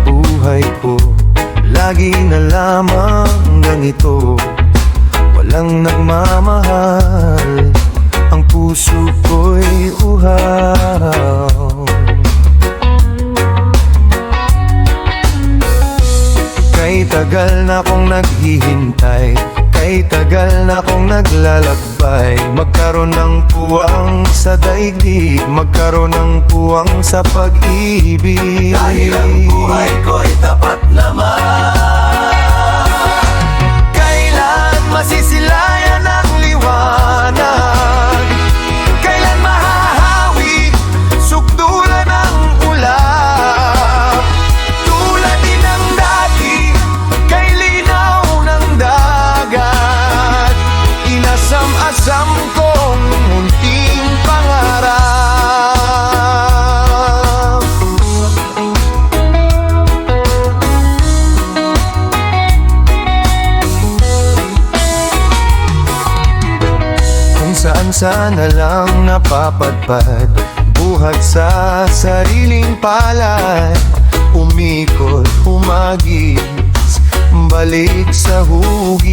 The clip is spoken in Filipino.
buhay ko, lagi na lamang ganito. Walang nagmamahal, ang puso ko'y uhaw. Kay tagal na kong naghihintay, kay tagal na kong naglalakbay, magkaroon ng puwang sa daigdig, magkaroon ng puwang sa pag-ibig. Dahil ang buhay ko'y tapat naman. Kailan masisilayan ang liwanag? Kailan mahahawi sukdulan ng ulap? Tulad din ng dati, kay linaw ng dagat, inasam-asam kong munting pangarap. Kung saan na lang napapadpad, buhat sa sariling palad, umikot, humagis, balik sa hugis.